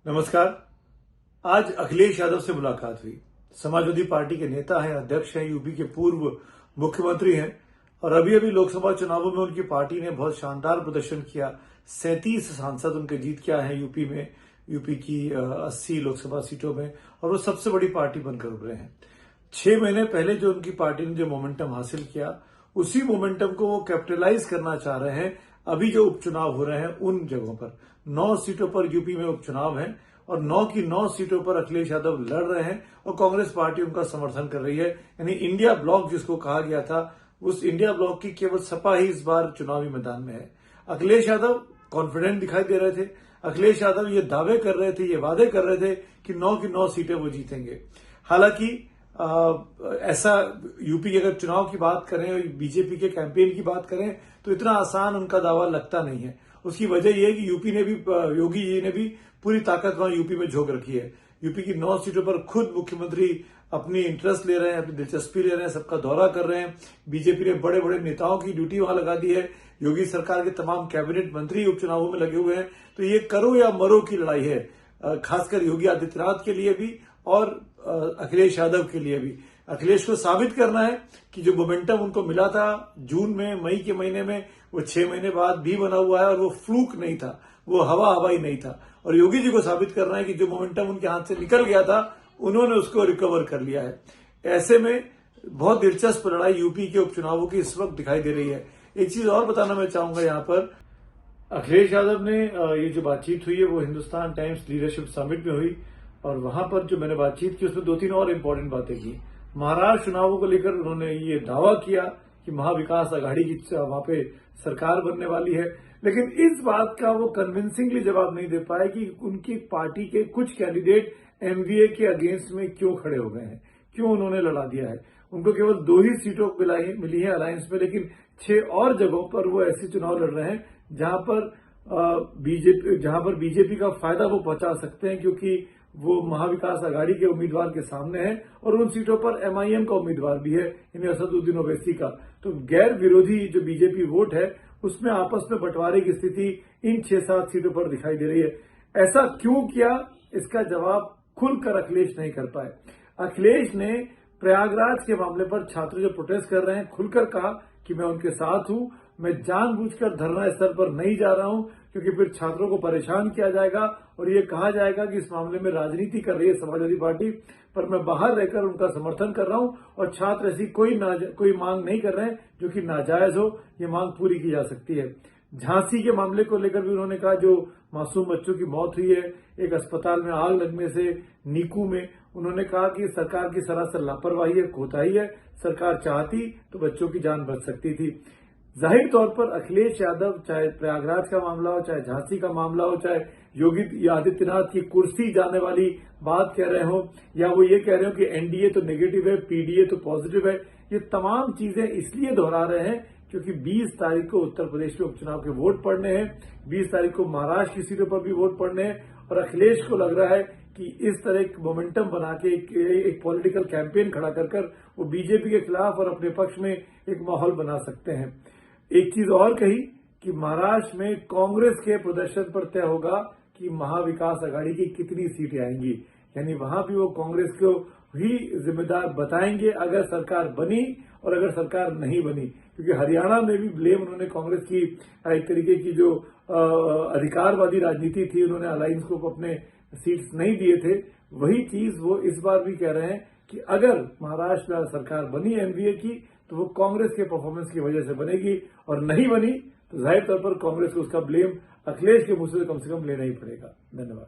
नमस्कार। आज अखिलेश यादव से मुलाकात हुई। समाजवादी पार्टी के नेता हैं, अध्यक्ष हैं, यूपी के पूर्व मुख्यमंत्री हैं और अभी अभी लोकसभा चुनावों में उनकी पार्टी ने बहुत शानदार प्रदर्शन किया। 37 सांसद उनके जीत के आए हैं यूपी में, यूपी की 80 लोकसभा सीटों में, और वो सबसे बड़ी पार्टी बनकर उभरे हैं। 6 महीने पहले जो उनकी पार्टी ने जो मोमेंटम हासिल किया, उसी मोमेंटम को वो कैपिटलाइज करना चाह रहे हैं। अभी जो उपचुनाव हो रहे हैं उन जगहों पर 9 सीटों पर यूपी में उपचुनाव है और 9 की 9 सीटों पर अखिलेश यादव लड़ रहे हैं और कांग्रेस पार्टी उनका समर्थन कर रही है। यानी इंडिया ब्लॉक जिसको कहा गया था, उस इंडिया ब्लॉक की केवल सपा ही इस बार चुनावी मैदान में है। अखिलेश यादव कॉन्फिडेंट दिखाई दे रहे थे। अखिलेश यादव ये दावे कर रहे थे, ये वादे कर रहे थे कि 9 की 9 सीटें वो जीतेंगे। हालांकि ऐसा यूपी के अगर चुनाव की बात करें और बीजेपी के कैंपेन की बात करें तो इतना आसान उनका दावा लगता नहीं है। उसकी वजह यह है कि यूपी ने भी, योगी जी ने भी पूरी ताकत वहां यूपी में झोंक रखी है। यूपी की 9 सीटों पर खुद मुख्यमंत्री अपनी इंटरेस्ट ले रहे हैं, अपनी दिलचस्पी ले रहे हैं, सबका दौरा कर रहे हैं। बीजेपी ने बड़े बड़े नेताओं की ड्यूटी वहां लगा दी है। योगी सरकार के तमाम कैबिनेट मंत्री उपचुनावों में लगे हुए हैं। तो ये करो या मरो की लड़ाई है, खासकर योगी आदित्यनाथ के लिए भी और अखिलेश यादव के लिए भी। अखिलेश को साबित करना है कि जो मोमेंटम उनको मिला था जून में, मई के महीने में, वो 6 महीने बाद भी बना हुआ है और वो फ्लूक नहीं था, वो हवाई नहीं था। और योगी जी को साबित करना है कि जो मोमेंटम उनके हाथ से निकल गया था, उन्होंने उसको रिकवर कर लिया है। ऐसे में बहुत दिलचस्प लड़ाई यूपी के उपचुनावों की इस वक्त दिखाई दे रही है। एक चीज और बताना मैं चाहूंगा यहाँ पर, अखिलेश यादव ने ये जो बातचीत हुई है वो हिंदुस्तान टाइम्स लीडरशिप समिट में हुई और वहां पर जो मैंने बातचीत की उसमें 2-3 और इंपॉर्टेंट बातें की। महाराष्ट्र चुनावों को लेकर उन्होंने ये दावा किया कि महाविकास आघाड़ी की वहां पे सरकार बनने वाली है, लेकिन इस बात का वो कन्विंसिंगली जवाब नहीं दे पाए कि उनकी पार्टी के कुछ कैंडिडेट एमवीए के अगेंस्ट में क्यों खड़े हो गए हैं, क्यों उन्होंने लड़ा दिया है। उनको केवल 2 ही सीटों मिली है अलायंस में, लेकिन 6 और जगहों पर वो ऐसे चुनाव लड़ रहे हैं जहां पर बीजेपी का फायदा वो पहुंचा सकते हैं, क्योंकि वो महाविकास आघाड़ी के उम्मीदवार के सामने है और उन सीटों पर एमआईएम का उम्मीदवार भी है, यानी असदुद्दीन ओवैसी का। तो गैर विरोधी जो बीजेपी वोट है उसमें आपस में बंटवारे की स्थिति इन 6-7 सीटों पर दिखाई दे रही है। ऐसा क्यों किया, इसका जवाब खुलकर अखिलेश नहीं कर पाए। अखिलेश ने प्रयागराज के मामले पर छात्र जो प्रोटेस्ट कर रहे हैं खुलकर कहा कि मैं उनके साथ हूं, मैं जानबूझकर धरना स्थल पर नहीं जा रहा हूं क्योंकि फिर छात्रों को परेशान किया जाएगा और ये कहा जाएगा कि इस मामले में राजनीति कर रही है समाजवादी पार्टी, पर मैं बाहर रहकर उनका समर्थन कर रहा हूं और छात्र ऐसी कोई मांग नहीं कर रहे हैं जो कि नाजायज हो, ये मांग पूरी की जा सकती है। झांसी के मामले को लेकर भी उन्होंने कहा, जो मासूम बच्चों की मौत हुई है एक अस्पताल में आग लगने से नीकू में, उन्होंने कहा कि सरकार की सरासर लापरवाही है, कोताही है। सरकार चाहती तो बच्चों की जान बच सकती थी। जाहिर तौर पर अखिलेश यादव, चाहे प्रयागराज का मामला हो, चाहे झांसी का मामला हो, चाहे योगी आदित्यनाथ की कुर्सी जाने वाली बात कह रहे हो, या वो ये कह रहे हो कि एनडीए तो नेगेटिव है, पीडीए तो पॉजिटिव है, ये तमाम चीजें इसलिए दोहरा रहे हैं क्योंकि 20 तारीख को उत्तर प्रदेश में उपचुनाव के वोट पड़ने हैं, 20 तारीख को महाराष्ट्र की सीटों पर भी वोट पड़ने हैं और अखिलेश को लग रहा है कि इस तरह एक मोमेंटम बना के एक पॉलिटिकल कैंपेन खड़ा कर वो बीजेपी के खिलाफ और अपने पक्ष में एक माहौल बना सकते हैं। एक चीज और कही कि महाराष्ट्र में कांग्रेस के प्रदर्शन पर तय होगा कि महाविकास आघाड़ी की कितनी सीटें आएंगी, यानी वहां भी वो कांग्रेस को ही जिम्मेदार बताएंगे अगर सरकार बनी और अगर सरकार नहीं बनी, क्योंकि हरियाणा में भी ब्लेम उन्होंने कांग्रेस की एक तरीके की जो अधिकारवादी राजनीति थी, उन्होंने अलायंस को अपने सीट्स नहीं दिए थे, वही चीज वो इस बार भी कह रहे हैं कि अगर महाराष्ट्र में सरकार बनी एनडीए की तो वो कांग्रेस के परफॉर्मेंस की वजह से बनेगी और नहीं बनी तो जाहिर तौर पर कांग्रेस को उसका ब्लेम अखिलेश के मुंह से कम लेना ही पड़ेगा। धन्यवाद।